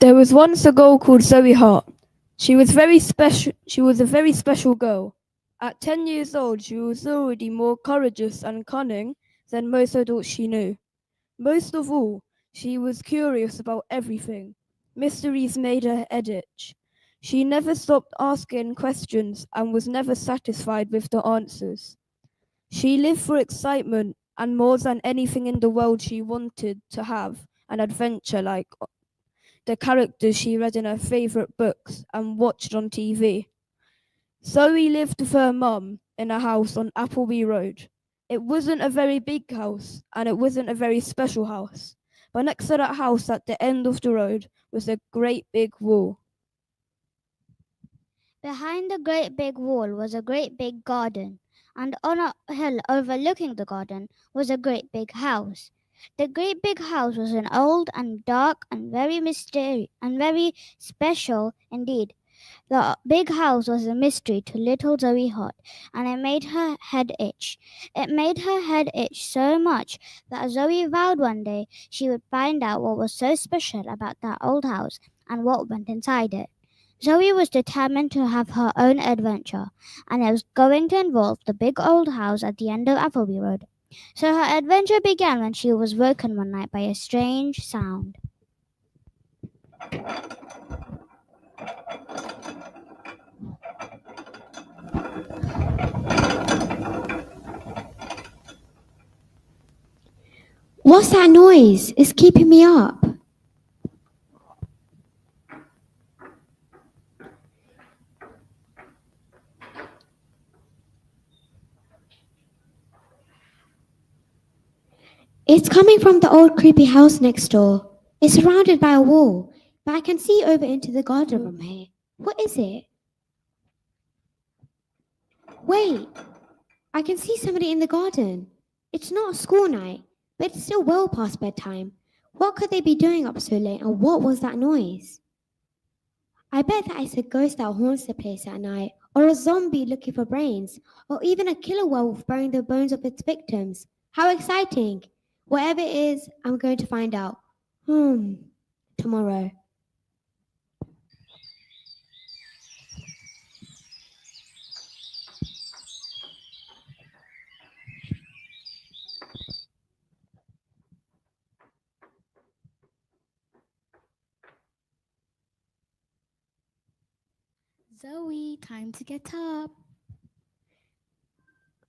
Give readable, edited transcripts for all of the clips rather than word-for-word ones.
There was once a girl called Zoe Hart. She was very special. She was a very special girl. At 10 years old, she was already more courageous and cunning than most adults she knew. Most of all, she was curious about everything. Mysteries made her head itch. She never stopped asking questions and was never satisfied with the answers. She lived for excitement, and more than anything in the world, she wanted to have an adventure like the characters she read in her favourite books and watched on TV. Zoe lived with her mum in a house on Appleby Road. It wasn't a very big house and it wasn't a very special house, but next to that house at the end of the road was a great big wall. Behind the great big wall was a great big garden, and on a hill overlooking the garden was a great big house. The great big house was an old and dark and very mysterious and very special indeed. The big house was a mystery to little Zoe Hart, and it made her head itch. It made her head itch so much that Zoe vowed one day she would find out what was so special about that old house and what went inside it. Zoe was determined to have her own adventure, and it was going to involve the big old house at the end of Appleby Road. So her adventure began when she was woken one night by a strange sound. What's that noise? It's keeping me up. It's coming from the old creepy house next door. It's surrounded by a wall, but I can see over into the garden from here. What is it? Wait, I can see somebody in the garden. It's not a school night, but it's still well past bedtime. What could they be doing up so late, and what was that noise? I bet that it's a ghost that haunts the place at night, or a zombie looking for brains, or even a killer werewolf burying the bones of its victims. How exciting! Whatever it is, I'm going to find out. Tomorrow. Zoe, time to get up.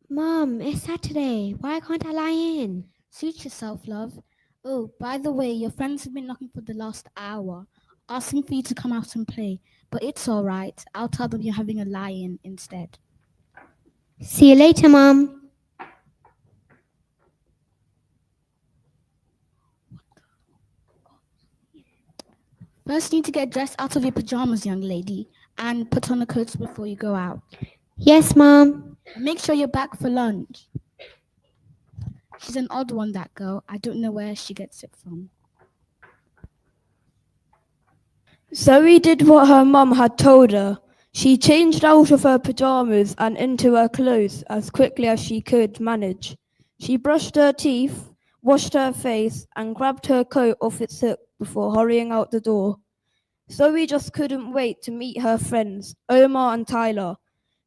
Mom, it's Saturday. Why can't I lie in? Suit yourself, love. Oh, by the way, your friends have been knocking for the last hour, asking for you to come out and play. But it's all right. I'll tell them you're having a lie-in instead. See you later, Mom. First, you need to get dressed out of your pajamas, young lady, and put on the coats before you go out. Yes, Mom. And make sure you're back for lunch. She's an odd one, that girl. I don't know where she gets it from. Zoe did what her mum had told her. She changed out of her pajamas and into her clothes as quickly as she could manage. She brushed her teeth, washed her face, and grabbed her coat off its hook before hurrying out the door. Zoe just couldn't wait to meet her friends, Omar and Tyler.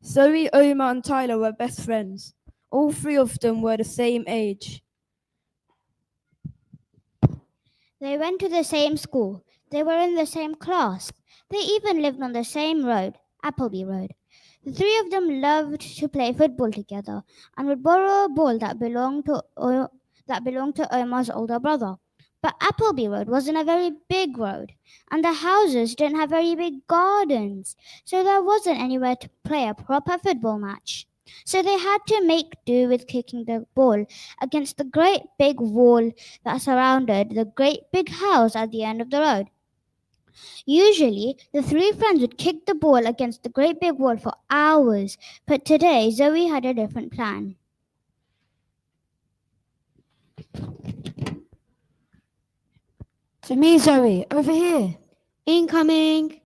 Zoe, Omar, and Tyler were best friends. All three of them were the same age. They went to the same school. They were in the same class. They even lived on the same road, Appleby Road. The three of them loved to play football together and would borrow a ball that belonged to Omar's older brother. But Appleby Road wasn't a very big road, and the houses didn't have very big gardens, so there wasn't anywhere to play a proper football match. So they had to make do with kicking the ball against the great big wall that surrounded the great big house at the end of the road. Usually, the three friends would kick the ball against the great big wall for hours, but today Zoe had a different plan. To me, Zoe, over here. Incoming.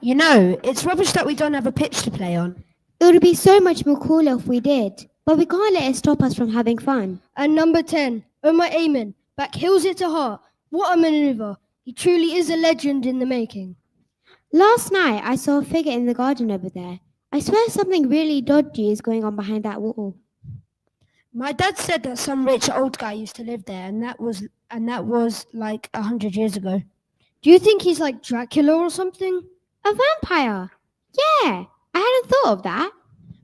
You know, it's rubbish that we don't have a pitch to play on. It would be so much more cooler if we did, but we can't let it stop us from having fun. And number 10, Omar Eamon, back heels it to heart. What a maneuver! He truly is a legend in the making. Last night, I saw a figure in the garden over there. I swear something really dodgy is going on behind that wall. My dad said that some rich old guy used to live there, and that was like 100 years ago. Do you think he's like Dracula or something? A vampire? Yeah, I hadn't thought of that.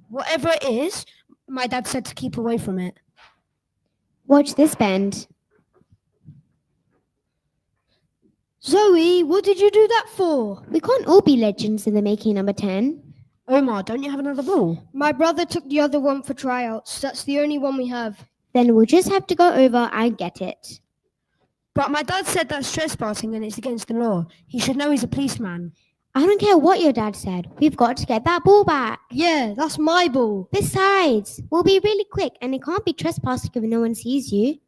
Whatever it is, my dad said to keep away from it. Watch this bend. Zoe, what did you do that for? We can't all be legends in the making, number 10. Omar, don't you have another ball? My brother took the other one for tryouts. That's the only one we have. Then we'll just have to go over and get it. But my dad said that's trespassing and it's against the law. He should know he's a policeman. I don't care what your dad said. We've got to get that ball back. Yeah, that's my ball. Besides, we'll be really quick and it can't be trespassing if no one sees you.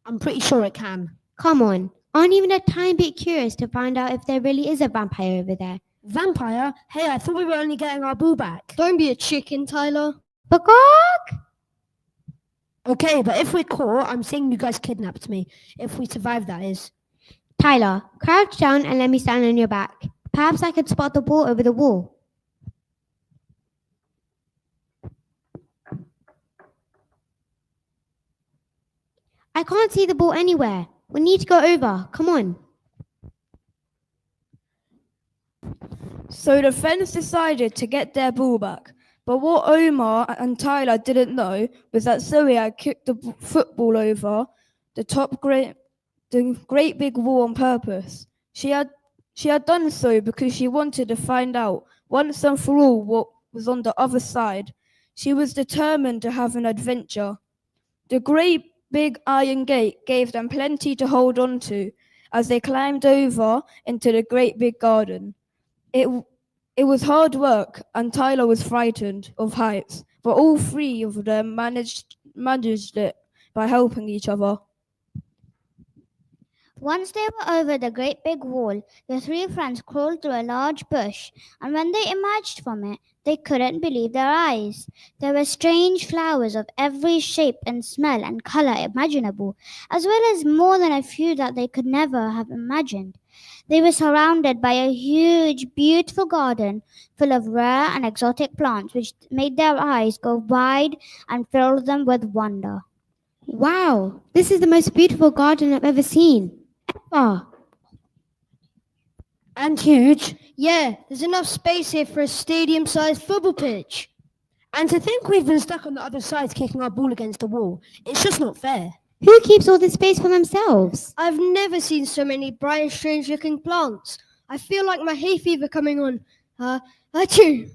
I'm pretty sure it can. Come on. Aren't even a tiny bit curious to find out if there really is a vampire over there. Vampire? Hey, I thought we were only getting our ball back. Don't be a chicken, Tyler. Peacock? Okay, but if we're caught, I'm saying you guys kidnapped me. If we survive, that is. Tyler, crouch down and let me stand on your back. Perhaps I could spot the ball over the wall. I can't see the ball anywhere. We need to go over. Come on. So the friends decided to get their ball back. But what Omar and Tyler didn't know was that Zoe had kicked the football over the great big wall on purpose. She had done so because she wanted to find out once and for all what was on the other side. She was determined to have an adventure. The great big iron gate gave them plenty to hold on to as they climbed over into the great big garden. It was hard work, and Tyler was frightened of heights, but all three of them managed it by helping each other. Once they were over the great big wall, the three friends crawled through a large bush, and when they emerged from it, they couldn't believe their eyes. There were strange flowers of every shape and smell and color imaginable, as well as more than a few that they could never have imagined. They were surrounded by a huge, beautiful garden full of rare and exotic plants, which made their eyes go wide and filled them with wonder. Wow, this is the most beautiful garden I've ever seen. Ever. And huge. Yeah, there's enough space here for a stadium-sized football pitch. And to think we've been stuck on the other side kicking our ball against the wall. It's just not fair. Who keeps all this space for themselves? I've never seen so many bright and strange-looking plants. I feel like my hay fever coming on. Achoo!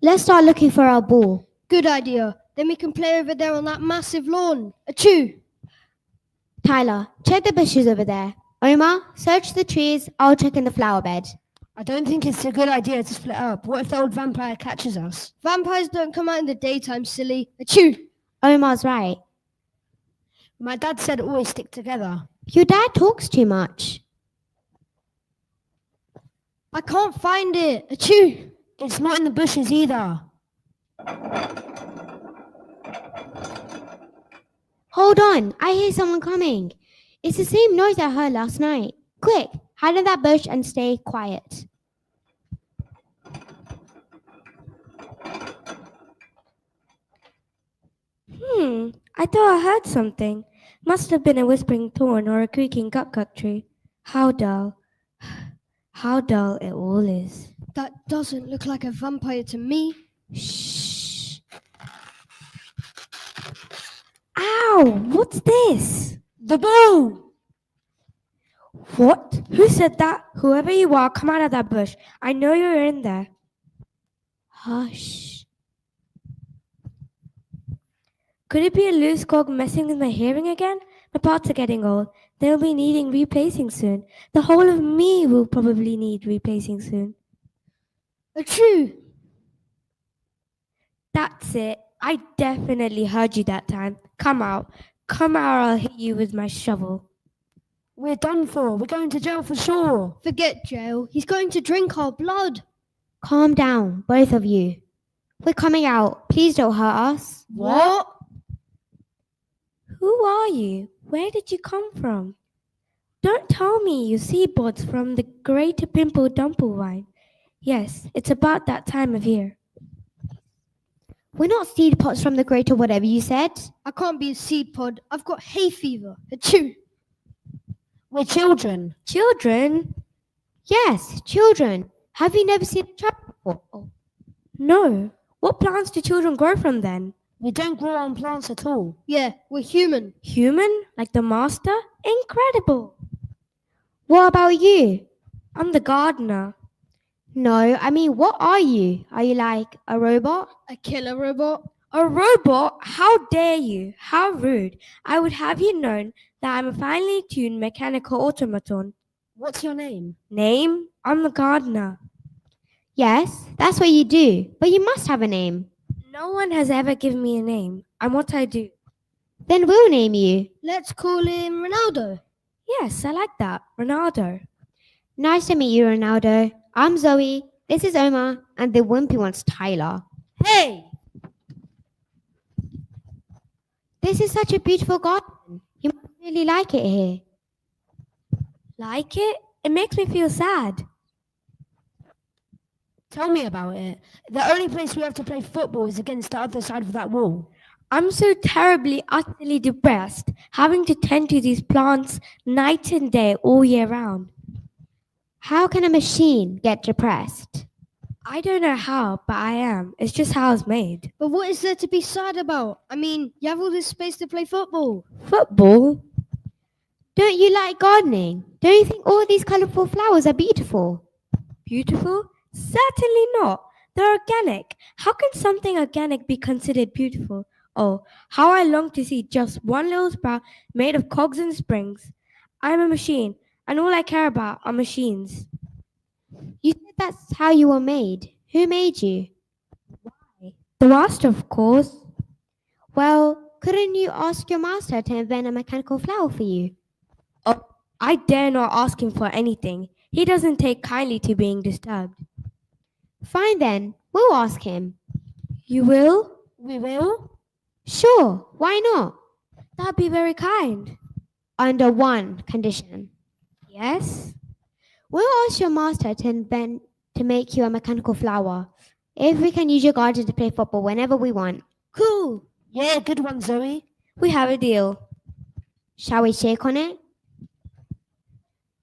Let's start looking for our ball. Good idea. Then we can play over there on that massive lawn. Achoo! Tyler, check the bushes over there. Omar, search the trees. I'll check in the flower bed. I don't think it's a good idea to split up. What if the old vampire catches us? Vampires don't come out in the daytime, silly. Achoo! Omar's right. My dad said always stick together. Your dad talks too much. I can't find it. Achoo! It's not in the bushes either. Hold on, I hear someone coming. It's the same noise I heard last night. Quick, hide in that bush and stay quiet. I thought I heard something. Must have been a whispering thorn or a creaking gut tree. How dull. How dull it all is. That doesn't look like a vampire to me. Shh. Ow! What's this? The ball! What? Who said that? Whoever you are, come out of that bush. I know you're in there. Hush. Could it be a loose cog messing with my hearing again? My parts are getting old. They'll be needing replacing soon. The whole of me will probably need replacing soon. Achoo! That's it. I definitely heard you that time. Come out. Come out or I'll hit you with my shovel. We're done for. We're going to jail for sure. Forget jail. He's going to drink our blood. Calm down, both of you. We're coming out. Please don't hurt us. What? Who are you? Where did you come from? Don't tell me you see buds from the great pimple dumple vine. Yes, it's about that time of year. We're not seed pods from the greater whatever you said. I can't be a seed pod. I've got hay fever. Achoo. We're children. Children? Yes, children. Have you never seen a child before? Oh. No. What plants do children grow from then? We don't grow on plants at all. Yeah, we're human. Human? Like the master? Incredible! What about you? I'm the gardener. No, I mean, what are you? Are you like a robot? A killer robot. A robot? How dare you? How rude. I would have you known that I'm a finely tuned mechanical automaton. What's your name? Name? I'm the gardener. Yes, that's what you do, but you must have a name. No one has ever given me a name. I'm what I do. Then we'll name you. Let's call him Ronaldo. Yes, I like that. Ronaldo. Nice to meet you, Ronaldo. I'm Zoe. This is Omar, and the wimpy one's Tyler. Hey! This is such a beautiful garden. You must really like it here. Like it? It makes me feel sad. Tell me about it. The only place we have to play football is against the other side of that wall. I'm so terribly, utterly depressed, having to tend to these plants night and day all year round. How can a machine get depressed? I don't know how, but I am. It's just how I was made. But what is there to be sad about? I mean, you have all this space to play football. Football? Don't you like gardening? Don't you think all these colourful flowers are beautiful? Beautiful? Certainly not. They're organic. How can something organic be considered beautiful? Oh, how I long to see just one little sprout made of cogs and springs. I'm a machine, and all I care about are machines. You said that's how you were made. Who made you? The master, of course. Well, couldn't you ask your master to invent a mechanical flower for you? Oh, I dare not ask him for anything. He doesn't take kindly to being disturbed. Fine then, we'll ask him. You will? We will? Sure, why not? That'd be very kind. Under one condition. Yes? We'll ask your master to make you a mechanical flower. If we can use your garden to play football whenever we want. Cool. Yeah, good one, Zoe. We have a deal. Shall we shake on it?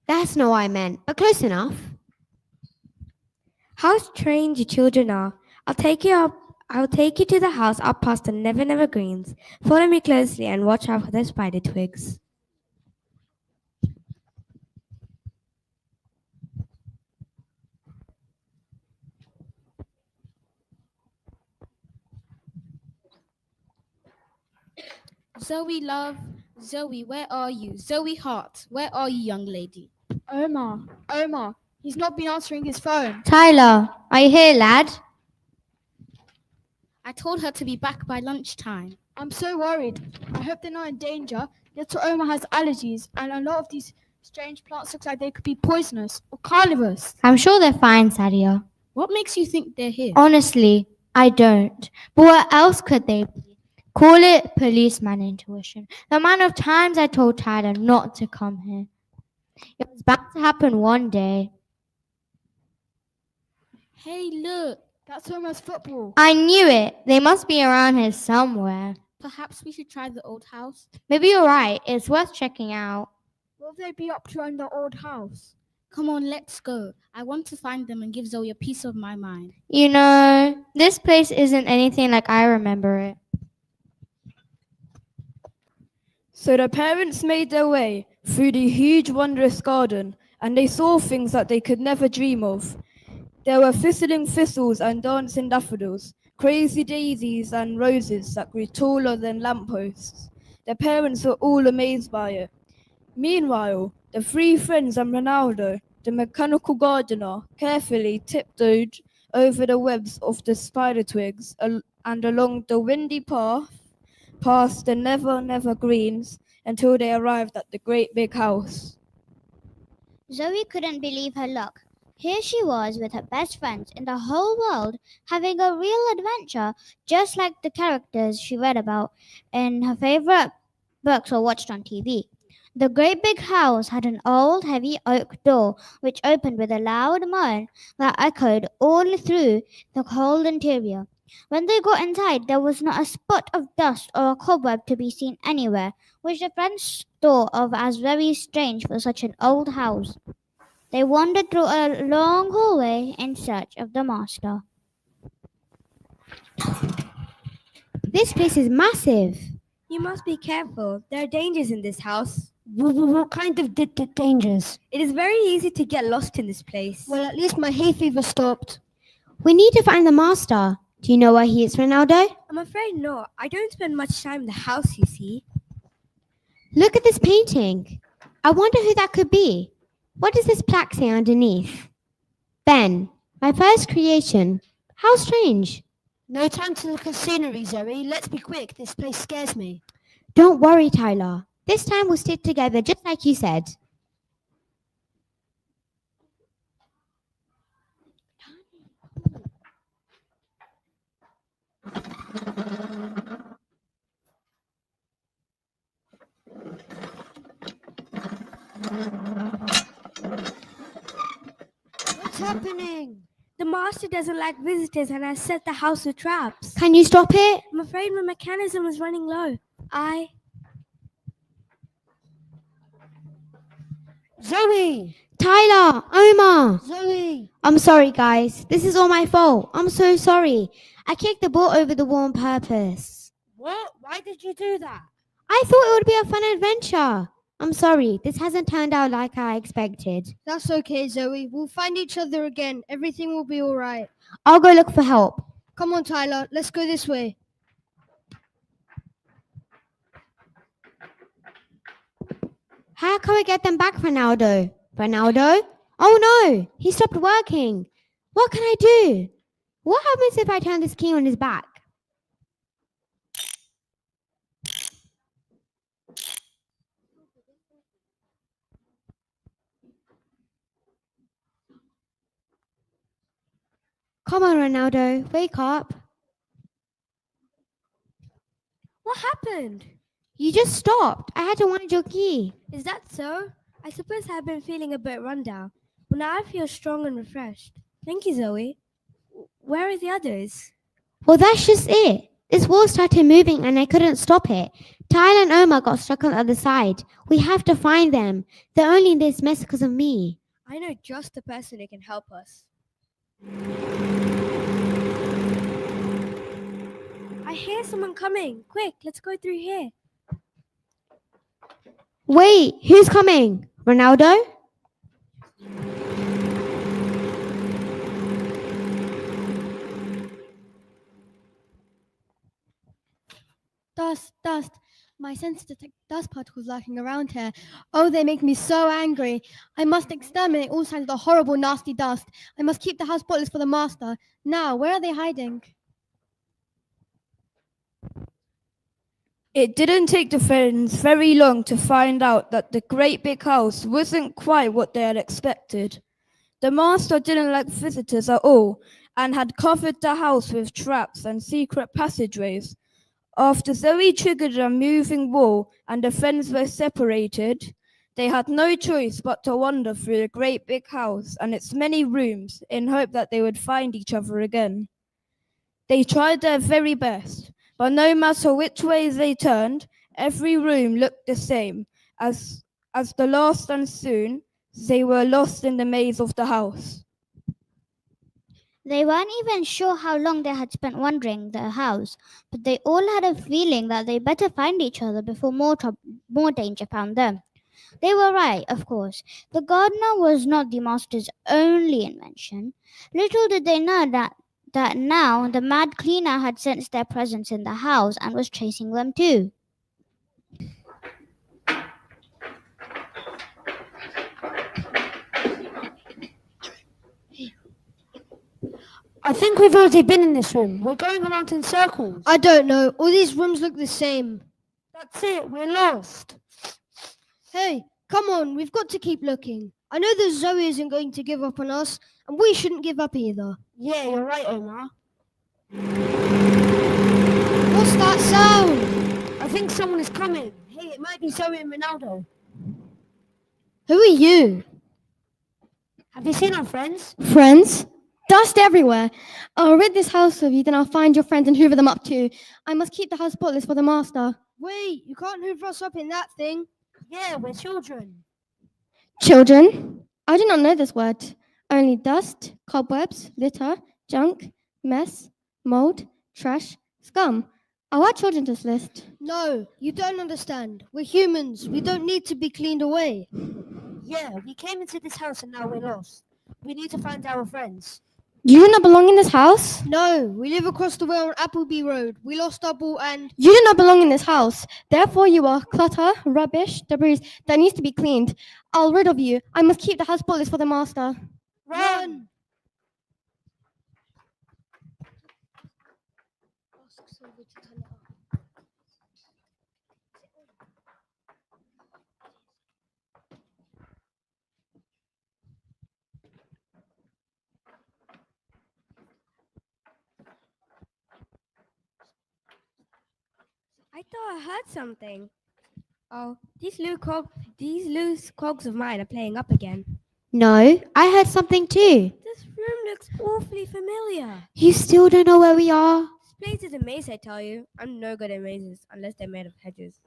That's not what I meant, but close enough. How strange you children are. I'll take you to the house up past the Never Never Greens. Follow me closely and watch out for the spider twigs. Zoe, love. Zoe, where are you? Zoe Hart, where are you, young lady? Omar, he's not been answering his phone. Tyler, are you here, lad? I told her to be back by lunchtime. I'm so worried. I hope they're not in danger. Little Omar has allergies, and a lot of these strange plants look like they could be poisonous or carnivorous. I'm sure they're fine, Sadia. What makes you think they're here? Honestly, I don't. But what else could they be? Call it policeman intuition. The amount of times I told Tyler not to come here. It was bound to happen one day. Hey, look. That's Omar's football. I knew it. They must be around here somewhere. Perhaps we should try the old house. Maybe you're right. It's worth checking out. What will they be up to in the old house? Come on, let's go. I want to find them and give Zoe a piece of my mind. You know, this place isn't anything like I remember it. So the parents made their way through the huge, wondrous garden, and they saw things that they could never dream of. There were whistling thistles and dancing daffodils, crazy daisies and roses that grew taller than lampposts. The parents were all amazed by it. Meanwhile, the three friends and Ronaldo, the mechanical gardener, carefully tiptoed over the webs of the spider twigs and along the windy path past the Never Never Greens until they arrived at the great big house. Zoe couldn't believe her luck. Here she was with her best friends in the whole world, having a real adventure, just like the characters she read about in her favorite books or watched on TV. The great big house had an old heavy oak door which opened with a loud moan that echoed all through the cold interior. When they got inside, there was not a spot of dust or a cobweb to be seen anywhere, which the friends thought of as very strange for such an old house. They wandered through a long hallway in search of the master. This place is massive. You must be careful. There are dangers in this house. What kind of dangers? It is very easy to get lost in this place. Well, at least my hay fever stopped. We need to find the master. Do you know where he is, Ronaldo? I'm afraid not. I don't spend much time in the house, you see. Look at this painting. I wonder who that could be. What does this plaque say underneath? Ben, my first creation. How strange. No time to look at scenery, Zoe. Let's be quick. This place scares me. Don't worry, Tyler. This time we'll stick together just like you said. What's happening? The master doesn't like visitors and has set the house with traps. Can you stop it? I'm afraid my mechanism is running low. Zoe! Tyler, Omar. Zoe! I'm sorry, guys. This is all my fault. I'm so sorry. I kicked the ball over the wall on purpose. What? Why did you do that? I thought it would be a fun adventure. I'm sorry. This hasn't turned out like I expected. That's okay, Zoe. We'll find each other again. Everything will be all right. I'll go look for help. Come on, Tyler. Let's go this way. How can we get them back, Ronaldo? Ronaldo? Oh no! He stopped working. What can I do? What happens if I turn this key on his back? Come on, Ronaldo. Wake up. What happened? You just stopped. I had to wind your key. Is that so? I suppose I've been feeling a bit run down. But now I feel strong and refreshed. Thank you, Zoe. Where are the others? Well, that's just it. This wall started moving and I couldn't stop it. Tyler and Omar got stuck on the other side. We have to find them. They're only in this mess because of me. I know just the person who can help us. I hear someone coming. Quick, let's go through here. Wait, who's coming? Ronaldo? Dust. My sense detects dust particles lurking around here. Oh, they make me so angry. I must exterminate all signs of the horrible, nasty dust. I must keep the house spotless for the master. Now, where are they hiding? It didn't take the friends very long to find out that the great big house wasn't quite what they had expected. The master didn't like visitors at all and had covered the house with traps and secret passageways. After Zoe triggered a moving wall and the friends were separated, they had no choice but to wander through the great big house and its many rooms in hope that they would find each other again. They tried their very best, but no matter which way they turned, every room looked the same. As the last, and soon they were lost in the maze of the house. They weren't even sure how long they had spent wandering the house, but they all had a feeling that they better find each other before more danger found them. They were right, of course. The gardener was not the master's only invention. Little did they know that now the mad cleaner had sensed their presence in the house and was chasing them too. I think we've already been in this room. We're going around in circles. I don't know. All these rooms look the same. That's it. We're lost. Hey, come on. We've got to keep looking. I know that Zoe isn't going to give up on us, and we shouldn't give up either. Yeah, you're right, Omar. What's that sound? I think someone is coming. Hey, it might be Zoe and Ronaldo. Who are you? Have you seen our friends? Friends? Dust everywhere. I'll rid this house of you, then I'll find your friends and hoover them up too. I must keep the house spotless for the master. Wait, you can't hoover us up in that thing. Yeah, we're children. Children? I do not know this word. Only dust, cobwebs, litter, junk, mess, mold, trash, scum. Are our children this list? No, you don't understand. We're humans. We don't need to be cleaned away. Yeah, we came into this house and now we're lost. We need to find our friends. Do you not belong in this house? No, we live across the way on Appleby Road. We lost our ball and... You do not belong in this house. Therefore, you are clutter, rubbish, debris that needs to be cleaned. I'll rid of you. I must keep the house spotless for the master. Run! I thought I heard something. Oh, these loose cogs of mine are playing up again. No, I heard something too. This room looks awfully familiar. You still don't know where we are? This place is a maze, I tell you. I'm no good at mazes unless they're made of hedges.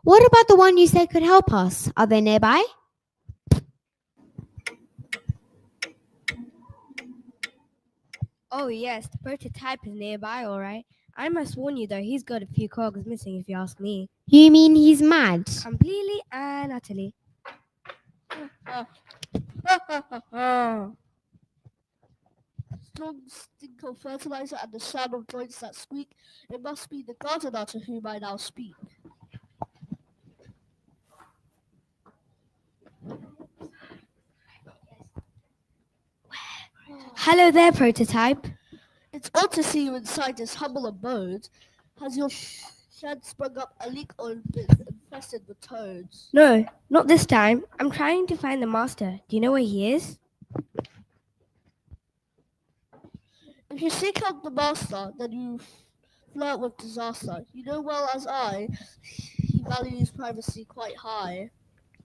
What about the one you said could help us? Are they nearby? Oh yes, the prototype is nearby, all right. I must warn you though, he's got a few cogs missing if you ask me. You mean he's mad? Completely and utterly. Strong stink of fertilizer and the sound of joints that squeak. It must be the gardener to whom I now speak. Hello there, prototype. It's odd to see you inside this humble abode. Has your shed sprung up a leak or been infested with toads? No, not this time. I'm trying to find the master. Do you know where he is? If you seek out the master, then you flirt with disaster. You know well as I, he values privacy quite high.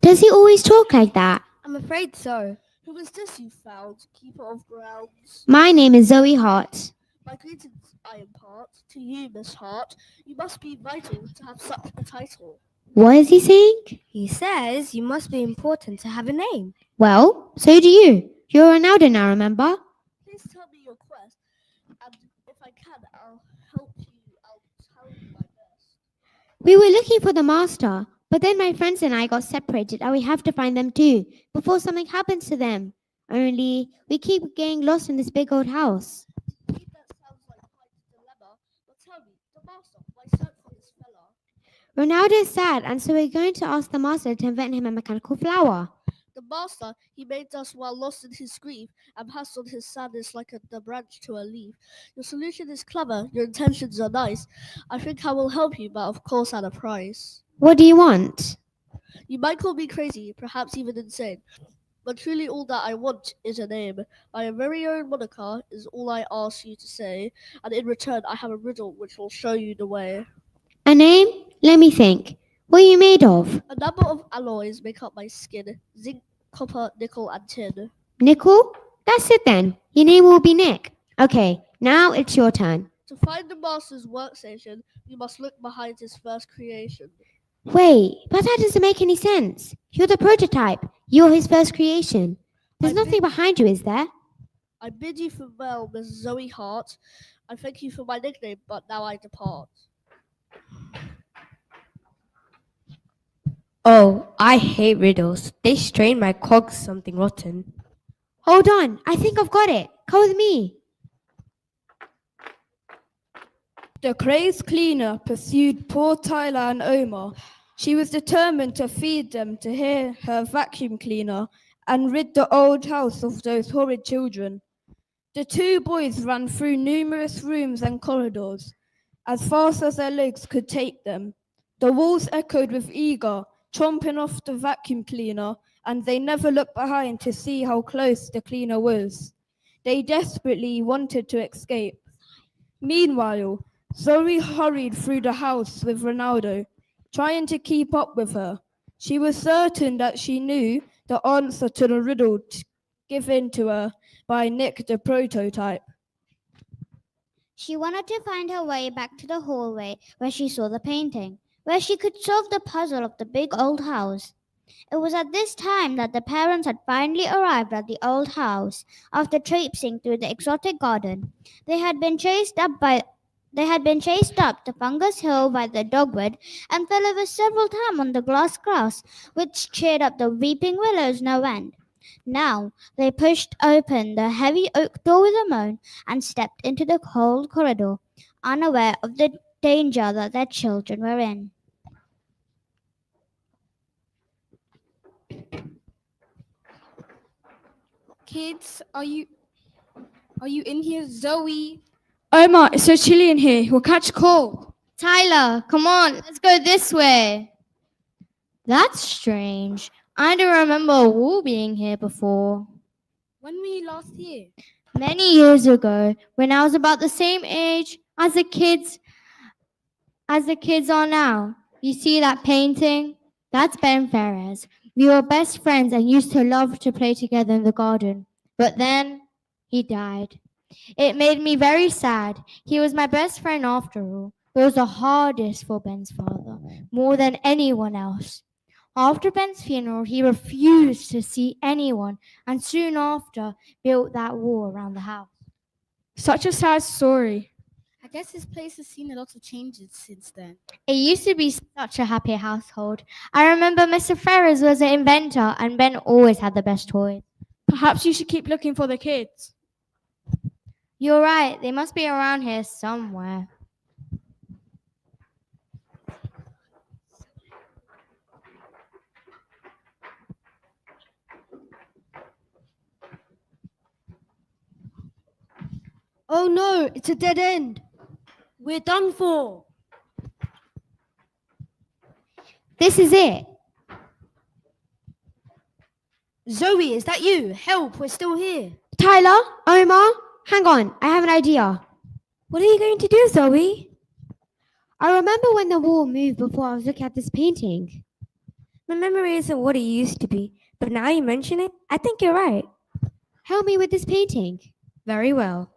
Does he always talk like that? I'm afraid so. Who is this you found, keeper of grounds? My name is Zoe Hart. My greetings I impart to you, Miss Hart. You must be vital to have such a title. What is he saying? He says you must be important to have a name. Well, so do you. You're Ronaldo now, remember? Please tell me your quest, and if I can, I'll help you. I'll tell you my best. We were looking for the master, but then my friends and I got separated and we have to find them too, before something happens to them. Only, we keep getting lost in this big old house. Indeed, that sounds like quite a dilemma, but tell me, the master, why search for this fella? Ronaldo is sad, and so we're going to ask the master to invent him a mechanical flower. The master, he made us while lost in his grief, and passed on his sadness like the branch to a leaf. Your solution is clever, your intentions are nice. I think I will help you, but of course at a price. What do you want? You might call me crazy, perhaps even insane, but truly all that I want is a name. My very own moniker is all I ask you to say, and in return I have a riddle which will show you the way. A name? Let me think. What are you made of? A number of alloys make up my skin: zinc, copper, nickel, and tin. Nickel? That's it then. Your name will be Nick. Okay, now it's your turn. To find the master's workstation, you must look behind his first creation. Wait, but that doesn't make any sense. You're the prototype. You're his first creation. There's I nothing behind you, is there? I bid you farewell, Miss Zoe Hart. I thank you for my nickname, but now I depart. Oh, I hate riddles. They strain my cogs something rotten. Hold on, I think I've got it. Come with me. The crazed cleaner pursued poor Tyler and Omar. She was determined to feed them to hear her vacuum cleaner and rid the old house of those horrid children. The two boys ran through numerous rooms and corridors, as fast as their legs could take them. The walls echoed with eager, chomping off the vacuum cleaner, and they never looked behind to see how close the cleaner was. They desperately wanted to escape. Meanwhile, Zoe hurried through the house with Ronaldo, trying to keep up with her. She was certain that she knew the answer to the riddle given to her by Nick the prototype. She wanted to find her way back to the hallway where she saw the painting, where she could solve the puzzle of the big old house. It was at this time that the parents had finally arrived at the old house after traipsing through the exotic garden. They had been chased up the fungus hill by the dogwood and fell over several times on the grass, which cheered up the weeping willows no end. Now they pushed open the heavy oak door with a moan and stepped into the cold corridor, unaware of the danger that their children were in. Kids, are you in here? Zoe? Omar, it's so chilly in here. We'll catch cold. Tyler, come on, let's go this way. That's strange. I don't remember a wall being here before. When were you last here? Many years ago, when I was about the same age as the kids are now. You see that painting? That's Ben Ferris. We were best friends and used to love to play together in the garden. But then he died. It made me very sad. He was my best friend after all. It was the hardest for Ben's father, more than anyone else. After Ben's funeral, he refused to see anyone and soon after built that wall around the house. Such a sad story. I guess this place has seen a lot of changes since then. It used to be such a happy household. I remember Mr. Ferris was an inventor and Ben always had the best toys. Perhaps you should keep looking for the kids. You're right, they must be around here somewhere. Oh no, it's a dead end. We're done for. This is it. Zoe, is that you? Help, we're still here. Tyler, Omar, hang on, I have an idea. What are you going to do, Zoe? I remember when the wall moved before I was looking at this painting. My memory isn't what it used to be, but now you mention it, I think you're right. Help me with this painting. Very well.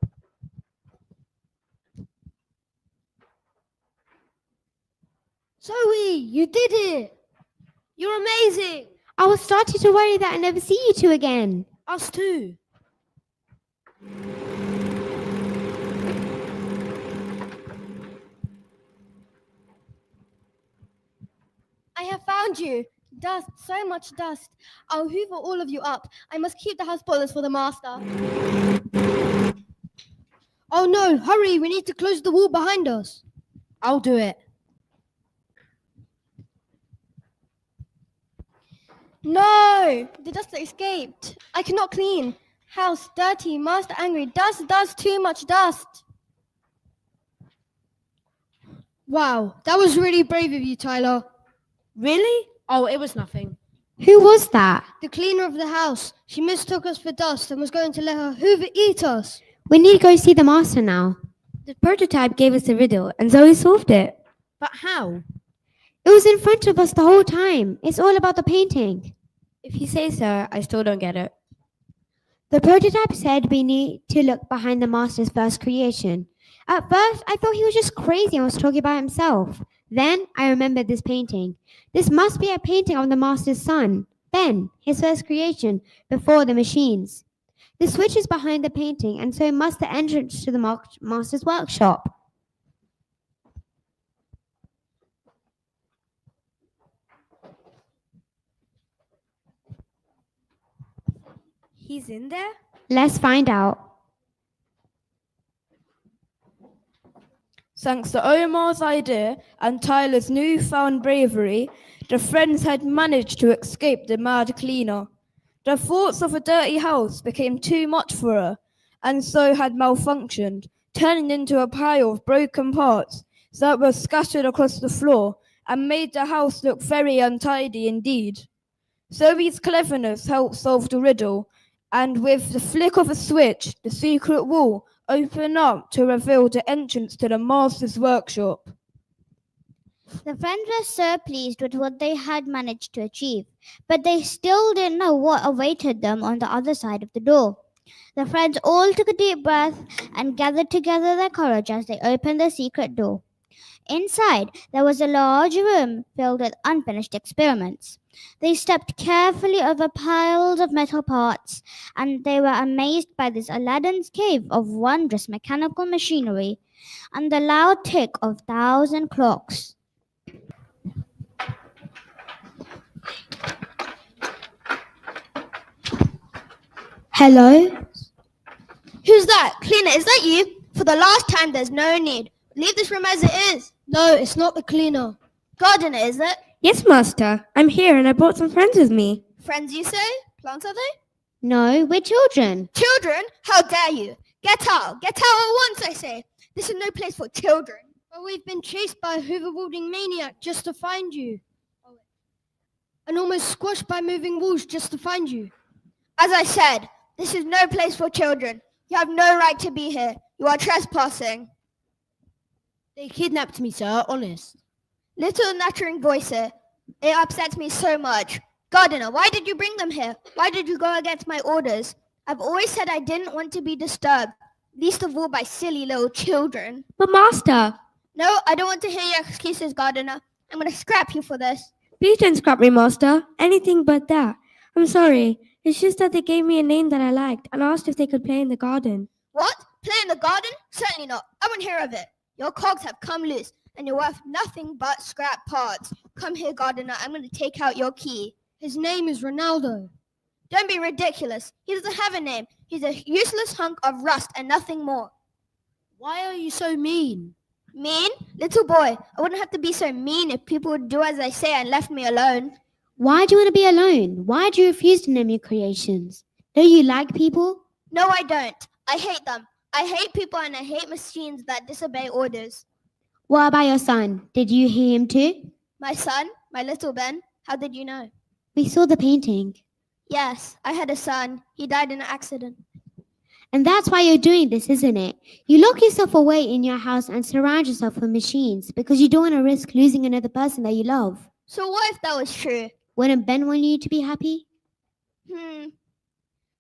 Zoe, you did it. You're amazing. I was starting to worry that I'd never see you two again. Us too. I have found you. Dust, so much dust. I'll hoover all of you up. I must keep the house spoilers for the master. Oh no, hurry, we need to close the wall behind us. I'll do it. No! The dust escaped. I cannot clean. House dirty, master angry. Dust, too much dust. Wow, that was really brave of you, Tyler. Really? Oh, it was nothing. Who was that? The cleaner of the house. She mistook us for dust and was going to let her Hoover eat us. We need to go see the master now. The prototype gave us a riddle, and Zoe solved it. But how? It was in front of us the whole time. It's all about the painting. If you say so, I still don't get it. The prototype said we need to look behind the master's first creation. At first, I thought he was just crazy and was talking about himself. Then I remembered this painting. This must be a painting of the master's son, Ben, his first creation, before the machines. The switch is behind the painting, and so must the entrance to the master's workshop. He's in there? Let's find out. Thanks to Omar's idea and Tyler's newfound bravery, the friends had managed to escape the mad cleaner. The thoughts of a dirty house became too much for her, and so had malfunctioned, turning into a pile of broken parts that were scattered across the floor and made the house look very untidy indeed. Zoe's cleverness helped solve the riddle, and with the flick of a switch, the secret wall opened up to reveal the entrance to the master's workshop. The friends were so pleased with what they had managed to achieve, but they still didn't know what awaited them on the other side of the door. The friends all took a deep breath and gathered together their courage as they opened the secret door. Inside, there was a large room filled with unfinished experiments. They stepped carefully over piles of metal parts, and they were amazed by this Aladdin's cave of wondrous mechanical machinery and the loud tick of 1,000 clocks. Hello? Who's that? Cleaner, is that you? For the last time, there's no need. Leave this room as it is. No, it's not the cleaner. Gardener, is it? Yes, Master. I'm here and I brought some friends with me. Friends, you say? Plants, are they? No, we're children. Children? How dare you? Get out! Get out at once, I say! This is no place for children. But we've been chased by a hoover-wielding maniac just to find you. And almost squashed by moving walls just to find you. As I said, this is no place for children. You have no right to be here. You are trespassing. They kidnapped me, sir, honest. Little nattering voice here. It upsets me so much. Gardener, why did you bring them here? Why did you go against my orders? I've always said I didn't want to be disturbed, least of all by silly little children. But Master, No, I don't want to hear your excuses, Gardener. I'm going to scrap you for this. please don't scrap me, Master. Anything but that. I'm sorry. It's just that they gave me a name that I liked and asked if they could play in the garden. What? Play in the garden? Certainly not. I won't hear of it. Your cogs have come loose, and you're worth nothing but scrap parts. Come here, Gardener. I'm going to take out your key. His name is Ronaldo. Don't be ridiculous. He doesn't have a name. He's a useless hunk of rust and nothing more. Why are you so mean? Mean? Little boy, I wouldn't have to be so mean if people would do as I say and left me alone. Why do you want to be alone? Why do you refuse to name your creations? Don't you like people? No, I don't. I hate them. I hate people and I hate machines that disobey orders. What about your son? Did you hear him too? My son, my little Ben, how did you know? We saw the painting. Yes, I had a son. He died in an accident. And that's why you're doing this, isn't it? You lock yourself away in your house and surround yourself with machines because you don't want to risk losing another person that you love. So what if that was true? Wouldn't Ben want you to be happy?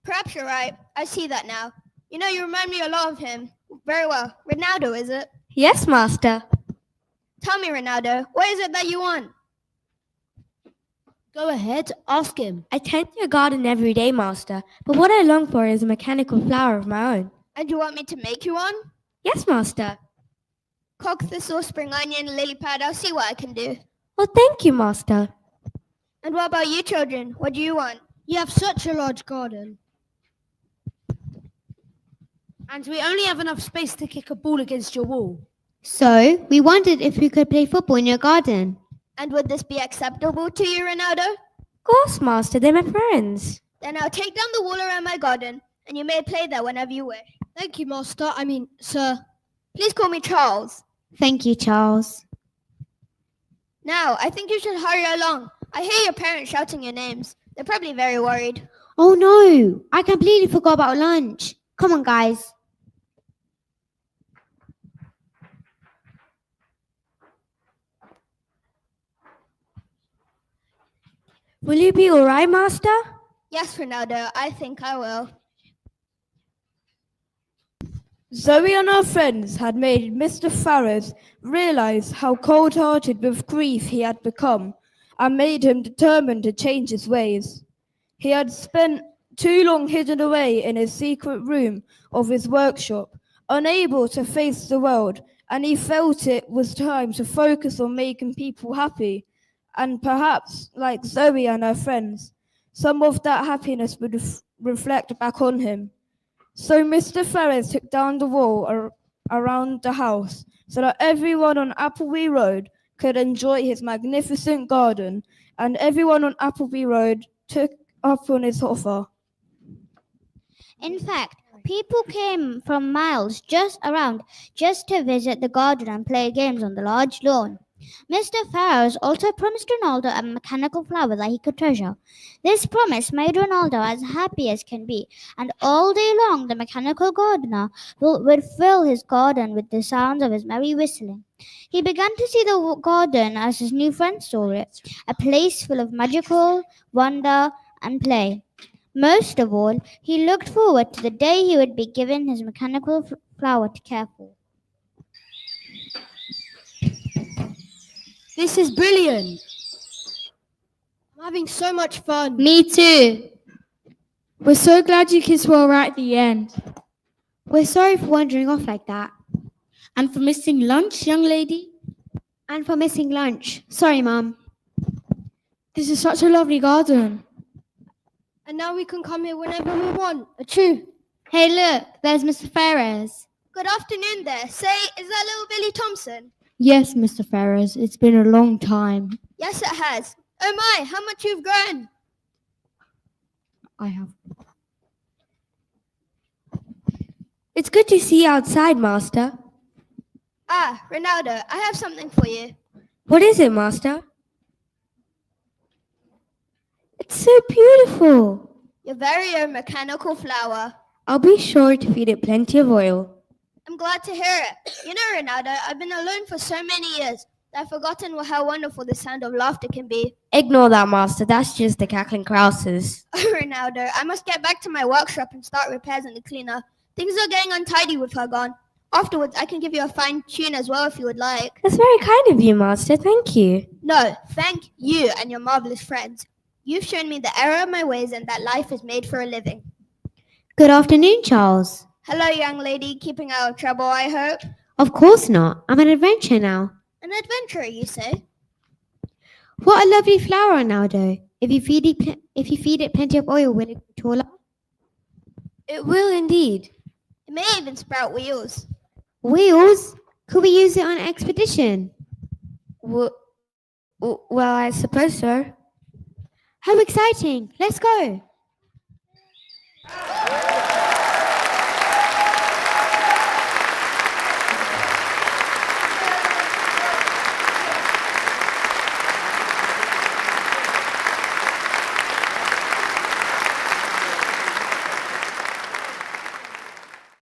Perhaps you're right. I see that now. You know, you remind me a lot of him. Very well. Ronaldo, is it? Yes, Master. Tell me, Ronaldo, what is it that you want? Go ahead, ask him. I tend your garden every day, Master, but what I long for is a mechanical flower of my own. And you want me to make you one? Yes, Master. Cock thistle, spring onion, lily pad, I'll see what I can do. Oh, thank you, Master. And what about you children? What do you want? You have such a large garden. And we only have enough space to kick a ball against your wall. So, we wondered if we could play football in your garden. And would this be acceptable to you, Ronaldo? Of course, Master, they're my friends. Then I'll take down the wall around my garden, and you may play there whenever you wish. Thank you, Master. Sir. Please call me Charles. Thank you, Charles. Now, I think you should hurry along. I hear your parents shouting your names. They're probably very worried. Oh no, I completely forgot about lunch. Come on, guys. Will you be all right, Master? Yes, Ronaldo, I think I will. Zoe and her friends had made Mr. Farrows realize how cold-hearted with grief he had become and made him determined to change his ways. He had spent too long hidden away in his secret room of his workshop, unable to face the world, and he felt it was time to focus on making people happy. And perhaps, like Zoe and her friends, some of that happiness would reflect back on him. So Mr. Ferris took down the wall around the house so that everyone on Appleby Road could enjoy his magnificent garden, and everyone on Appleby Road took up on his offer. In fact, people came from miles just to visit the garden and play games on the large lawn. Mr. Farrows also promised Ronaldo a mechanical flower that he could treasure. This promise made Ronaldo as happy as can be, and all day long the mechanical gardener would fill his garden with the sounds of his merry whistling. He began to see the garden as his new friend saw it, a place full of magical wonder and play. Most of all, he looked forward to the day he would be given his mechanical flower to care for. This is brilliant. I'm having so much fun. Me too. We're so glad you kids were all right at the end. We're sorry for wandering off like that. And for missing lunch, young lady? And for missing lunch. Sorry, Mum. This is such a lovely garden. And now we can come here whenever we want. Achoo. Hey, look, there's Mr. Ferris. Good afternoon there. Say, is that little Billy Thompson? Yes, Mr. Ferris, it's been a long time. Yes, it has. Oh my, how much you've grown. I have. It's good to see you outside, Master. Ah, Ronaldo, I have something for you. What is it, Master? It's so beautiful. Your very own mechanical flower. I'll be sure to feed it plenty of oil. I'm glad to hear it. You know, Ronaldo, I've been alone for so many years that I've forgotten how wonderful the sound of laughter can be. Ignore that, Master. That's just the cackling Krauses. Oh, Ronaldo, I must get back to my workshop and start repairs on the cleaner. Things are getting untidy with her gone. Afterwards, I can give you a fine tune as well if you would like. That's very kind of you, Master. Thank you. No, thank you and your marvelous friends. You've shown me the error of my ways and that life is made for a living. Good afternoon, Charles. Hello, young lady, keeping out of trouble, I hope. Of course not. I'm an adventurer now. An adventurer, you say? What a lovely flower, Ronaldo. If you feed it plenty of oil, will it grow taller? It will indeed. It may even sprout wheels. Wheels? Could we use it on an expedition? Well, I suppose so. How exciting! Let's go!